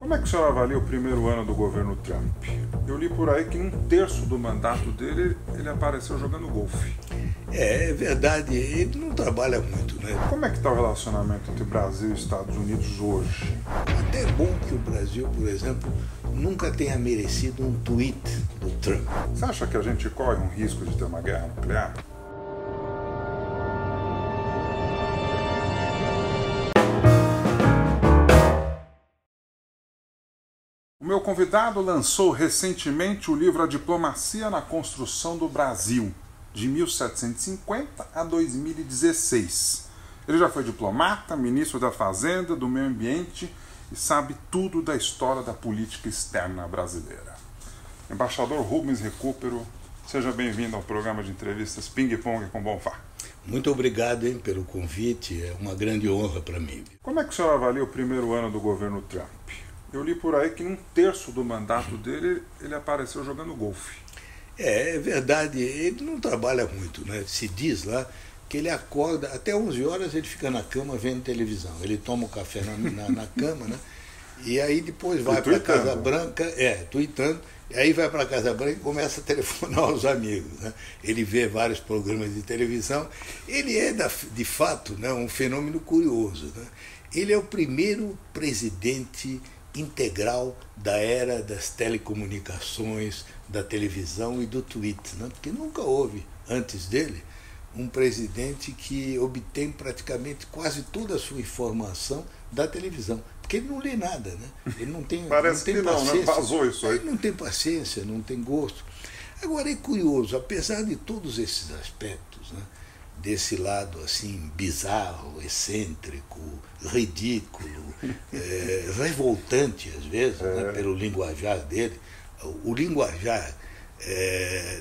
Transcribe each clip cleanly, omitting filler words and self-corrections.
Como é que o senhor avalia o primeiro ano do governo Trump? Eu li por aí que em um terço do mandato dele, ele apareceu jogando golfe. É verdade, ele não trabalha muito, né? Como é que está o relacionamento entre Brasil e Estados Unidos hoje? Até é bom que o Brasil, por exemplo, nunca tenha merecido um tweet do Trump. Você acha que a gente corre um risco de ter uma guerra nuclear? O meu convidado lançou recentemente o livro A Diplomacia na Construção do Brasil, de 1750 a 2016. Ele já foi diplomata, ministro da Fazenda, do Meio Ambiente e sabe tudo da história da política externa brasileira. Embaixador Rubens Recupero, seja bem-vindo ao programa de entrevistas Ping Pong com Bonfá. Muito obrigado pelo convite, é uma grande honra para mim. Como é que o senhor avalia o primeiro ano do governo Trump? Eu li por aí que em um terço do mandato dele, ele apareceu jogando golfe. É verdade, ele não trabalha muito, né? Se diz lá que ele acorda, até 11 horas ele fica na cama vendo televisão. Ele toma o café na cama, né? E aí depois vai para a Casa Branca, tuitando, e aí vai para a Casa Branca e começa a telefonar aos amigos, né? Ele vê vários programas de televisão. Ele é, de fato, né, um fenômeno curioso, né? Ele é o primeiro presidente integral da era das telecomunicações, da televisão e do tweet, né? Porque nunca houve, antes dele, um presidente que obtém praticamente quase toda a sua informação da televisão. Porque ele não lê nada, né? Ele não tem, Parece não tem que paciência. Não, né? Vazou isso aí. Ele não tem paciência, não tem gosto. Agora é curioso, apesar de todos esses aspectos, né? Desse lado assim bizarro, excêntrico, ridículo, revoltante às vezes, né, pelo linguajar dele. O linguajar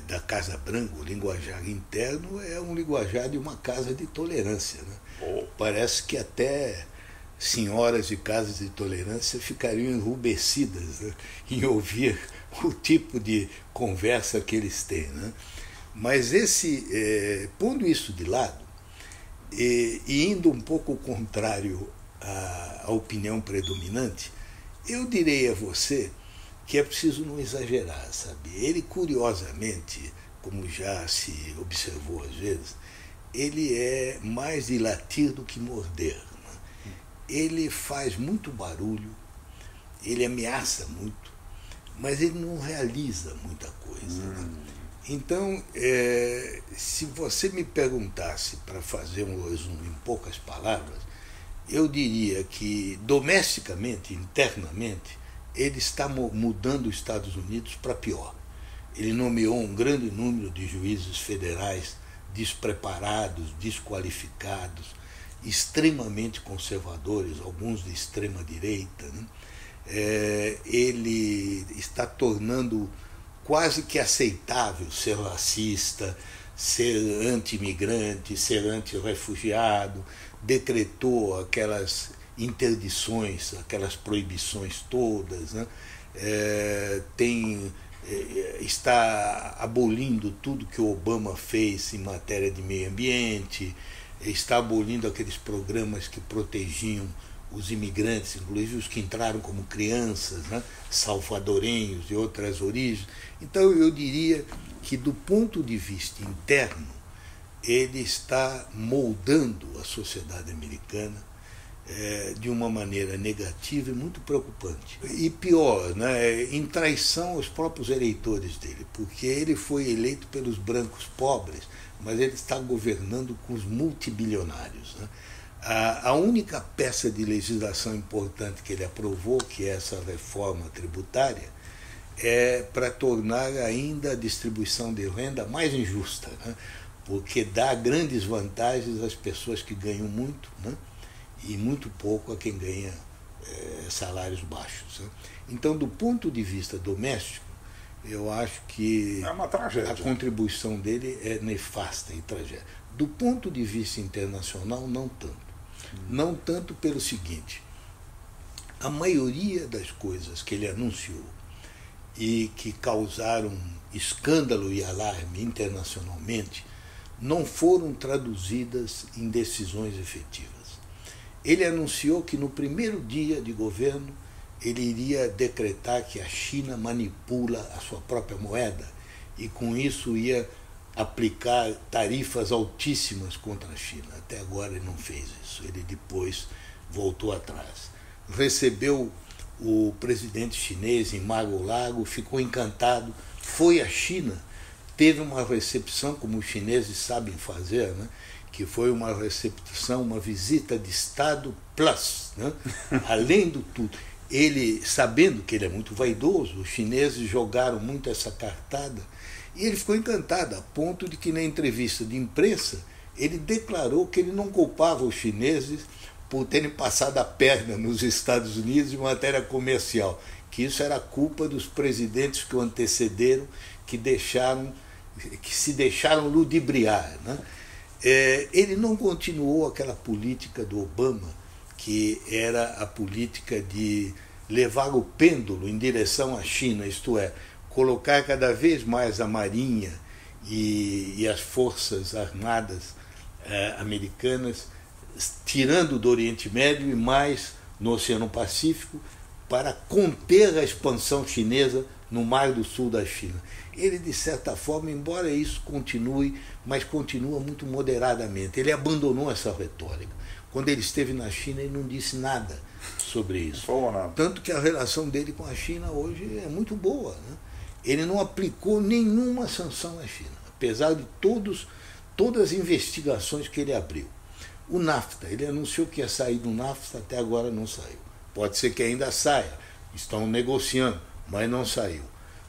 da Casa Branca, o linguajar interno, é um linguajar de uma casa de tolerância, né? Parece que até senhoras de casas de tolerância ficariam enrubescidas, né, em ouvir o tipo de conversa que eles têm, né? Mas pondo isso de lado e indo um pouco contrário à opinião predominante, eu direi a você que é preciso não exagerar, sabe? Ele, curiosamente, como já se observou às vezes, ele é mais de latir do que morder, né? Ele faz muito barulho, ele ameaça muito, mas ele não realiza muita coisa, né? Então, se você me perguntasse, para fazer um resumo em poucas palavras, eu diria que domesticamente, internamente, ele está mudando os Estados Unidos para pior. Ele nomeou um grande número de juízes federais despreparados, desqualificados, extremamente conservadores, alguns de extrema direita, né? Ele está tornando quase que aceitável ser racista, ser anti-imigrante, ser anti-refugiado, decretou aquelas interdições, aquelas proibições todas, né? Está abolindo tudo que o Obama fez em matéria de meio ambiente, está abolindo aqueles programas que protegiam os imigrantes, inclusive os que entraram como crianças, né, salvadorenhos de outras origens. Então eu diria que do ponto de vista interno, ele está moldando a sociedade americana de uma maneira negativa e muito preocupante. E pior, né, em traição aos próprios eleitores dele, porque ele foi eleito pelos brancos pobres, mas ele está governando com os multibilionários, né? A única peça de legislação importante que ele aprovou, que é essa reforma tributária, é para tornar ainda a distribuição de renda mais injusta, né? Porque dá grandes vantagens às pessoas que ganham muito, né? E muito pouco a quem ganha salários baixos, né? Então, do ponto de vista doméstico, eu acho que é uma tragédia. A contribuição dele é nefasta e tragédia. Do ponto de vista internacional, não tanto. Não tanto pelo seguinte: a maioria das coisas que ele anunciou e que causaram escândalo e alarme internacionalmente não foram traduzidas em decisões efetivas. Ele anunciou que no primeiro dia de governo ele iria decretar que a China manipula a sua própria moeda e com isso ia aplicar tarifas altíssimas contra a China. Até agora ele não fez isso, ele depois voltou atrás. Recebeu o presidente chinês em Mar-a-Lago, ficou encantado, foi à China, teve uma recepção, como os chineses sabem fazer, né? Que foi uma recepção, uma visita de Estado plus, né? Além do tudo. Ele, sabendo que ele é muito vaidoso, os chineses jogaram muito essa cartada, e ele ficou encantado, a ponto de que na entrevista de imprensa ele declarou que ele não culpava os chineses por terem passado a perna nos Estados Unidos em matéria comercial, que isso era culpa dos presidentes que o antecederam, que se deixaram ludibriar, né? Ele não continuou aquela política do Obama, que era a política de levar o pêndulo em direção à China, isto é, colocar cada vez mais a Marinha e as Forças Armadas americanas, tirando do Oriente Médio e mais no Oceano Pacífico, para conter a expansão chinesa no Mar do Sul da China. Ele, de certa forma, embora isso continue, mas continua muito moderadamente. Ele abandonou essa retórica. Quando ele esteve na China, ele não disse nada sobre isso. Tanto que a relação dele com a China hoje é muito boa, né? Ele não aplicou nenhuma sanção à China, apesar de todas as investigações que ele abriu. O NAFTA, ele anunciou que ia sair do NAFTA, até agora não saiu. Pode ser que ainda saia, estão negociando, mas não saiu.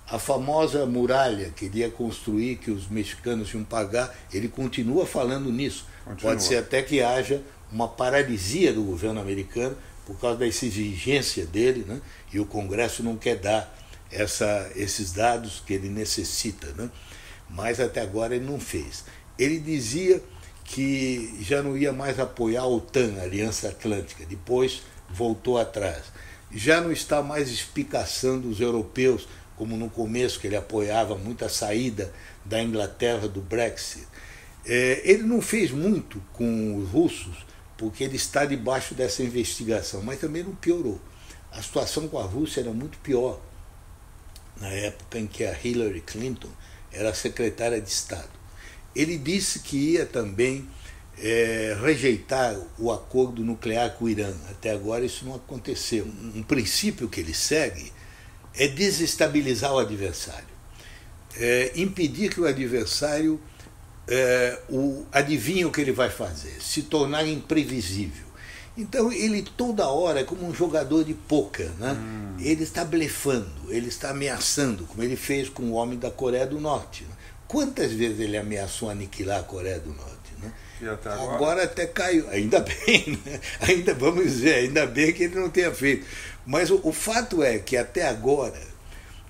A famosa muralha que ele ia construir, que os mexicanos iam pagar, ele continua falando nisso. Pode ser até que haja uma paralisia do governo americano por causa da exigência dele, né? E o Congresso não quer dar esses dados que ele necessita, né? Mas até agora ele não fez. Ele dizia que já não ia mais apoiar a OTAN, a Aliança Atlântica, depois voltou atrás. Já não está mais espicaçando os europeus, como no começo, que ele apoiava muito a saída da Inglaterra do Brexit. Ele não fez muito com os russos, porque ele está debaixo dessa investigação, mas também não piorou. A situação com a Rússia era muito pior na época em que a Hillary Clinton era secretária de Estado. Ele disse que ia também rejeitar o acordo nuclear com o Irã. Até agora isso não aconteceu. Um princípio que ele segue é desestabilizar o adversário, impedir que o adversário adivinhe o que ele vai fazer, se tornar imprevisível. Então ele toda hora é como um jogador de pôquer, né? Ele está blefando, ele está ameaçando, como ele fez com o homem da Coreia do Norte, né? Quantas vezes ele ameaçou aniquilar a Coreia do Norte, né? E até agora? Agora até caiu, ainda bem, né? Vamos dizer, ainda bem que ele não tenha feito. Mas o fato é que até agora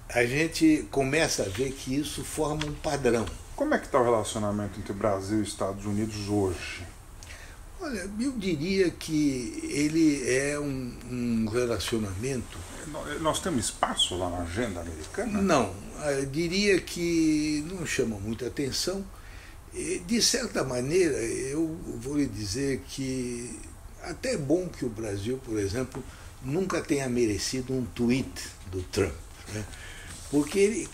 a gente começa a ver que isso forma um padrão. Como é que está o relacionamento entre Brasil e Estados Unidos hoje? Olha, eu diria que ele é um relacionamento... Nós temos espaço lá na agenda americana? Não, eu diria que não chama muita atenção. De certa maneira, eu vou lhe dizer que até é bom que o Brasil, por exemplo, nunca tenha merecido um tweet do Trump, né? Porque ele,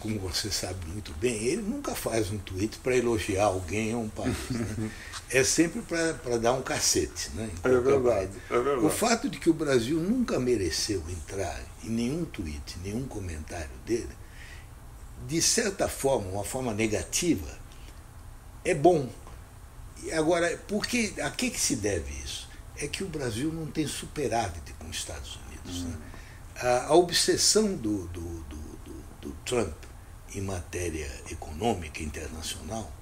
como você sabe muito bem, ele nunca faz um tweet para elogiar alguém ou um país, né? É sempre para dar um cacete, né? É verdade. O fato de que o Brasil nunca mereceu entrar em nenhum tweet, nenhum comentário dele, de certa forma, uma forma negativa, é bom. Agora, a que se deve isso? É que o Brasil não tem superávit com os Estados Unidos, né? A obsessão do Trump em matéria econômica internacional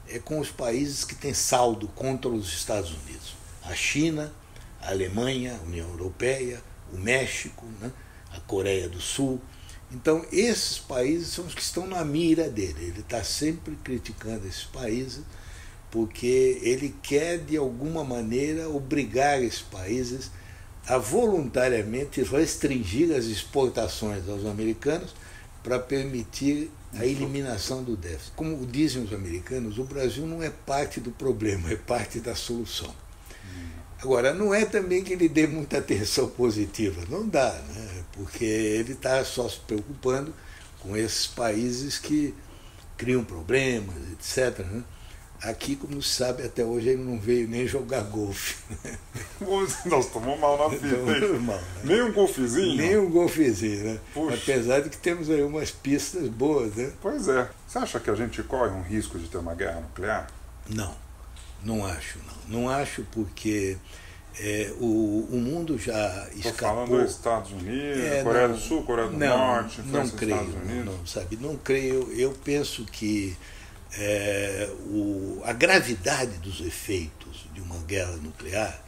é com os países que têm saldo contra os Estados Unidos. A China, a Alemanha, a União Europeia, o México, né? A Coreia do Sul. Então, esses países são os que estão na mira dele. Ele está sempre criticando esses países porque ele quer, de alguma maneira, obrigar esses países a voluntariamente restringir as exportações aos americanos para permitir a eliminação do déficit. Como dizem os americanos, o Brasil não é parte do problema, é parte da solução. Agora, não é também que ele dê muita atenção positiva, não dá, né? Porque ele está só se preocupando com esses países que criam problemas, etc., né? Aqui, como se sabe, até hoje ele não veio nem jogar golfe. Nós estamos mal na vida, hein? Mal, né? Nem um golfezinho? Nem um golfezinho, né? Puxa. Apesar de que temos aí umas pistas boas, né? Pois é. Você acha que a gente corre um risco de ter uma guerra nuclear? Não, não acho, não. Não acho porque o mundo já escapou. Estou falando dos Estados Unidos, Coreia do Sul, Coreia do Norte, não creio, Estados Unidos. não, sabe? Não creio. Eu penso que a gravidade dos efeitos de uma guerra nuclear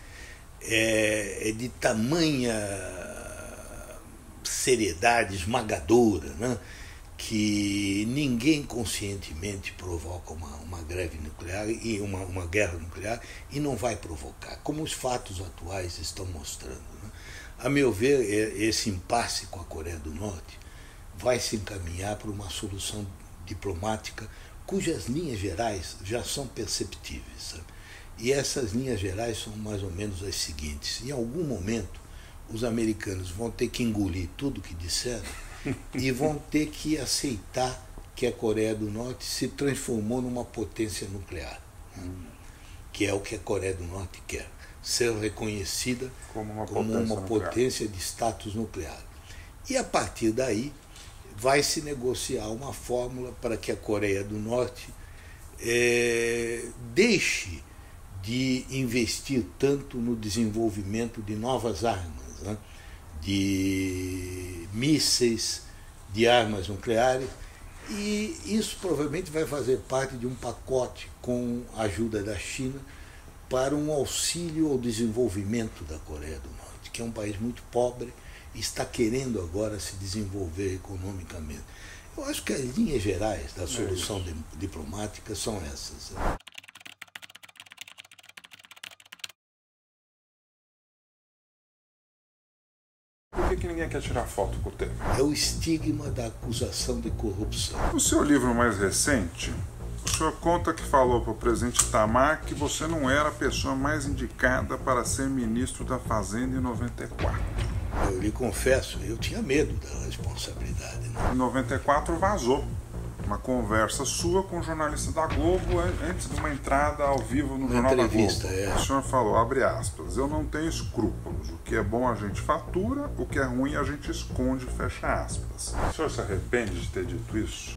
é de tamanha seriedade esmagadora, né? Que ninguém conscientemente provoca uma greve nuclear e uma guerra nuclear e não vai provocar, como os fatos atuais estão mostrando, né? A meu ver, esse impasse com a Coreia do Norte vai se encaminhar para uma solução diplomática cujas linhas gerais já são perceptíveis, sabe? E essas linhas gerais são mais ou menos as seguintes: em algum momento os americanos vão ter que engolir tudo que disseram e vão ter que aceitar que a Coreia do Norte se transformou numa potência nuclear, né? Que é o que a Coreia do Norte quer, ser reconhecida como uma potência de status nuclear. E a partir daí vai se negociar uma fórmula para que a Coreia do Norte deixe de investir tanto no desenvolvimento de novas armas, né? De mísseis, de armas nucleares, e isso provavelmente vai fazer parte de um pacote com a ajuda da China para um auxílio ao desenvolvimento da Coreia do Norte, que é um país muito pobre e está querendo agora se desenvolver economicamente. Eu acho que as linhas gerais da solução diplomática são essas. Por que ninguém quer tirar foto com o Temer? É o estigma da acusação de corrupção. No seu livro mais recente, o senhor conta que falou para o presidente Itamar que você não era a pessoa mais indicada para ser ministro da Fazenda em 94. Eu lhe confesso, eu tinha medo da responsabilidade, né? Em 94 vazou uma conversa sua com um jornalista da Globo antes de uma entrada ao vivo no Jornal da Globo. O senhor falou, abre aspas, eu não tenho escrúpulos, o que é bom a gente fatura, o que é ruim a gente esconde, fecha aspas. O senhor se arrepende de ter dito isso?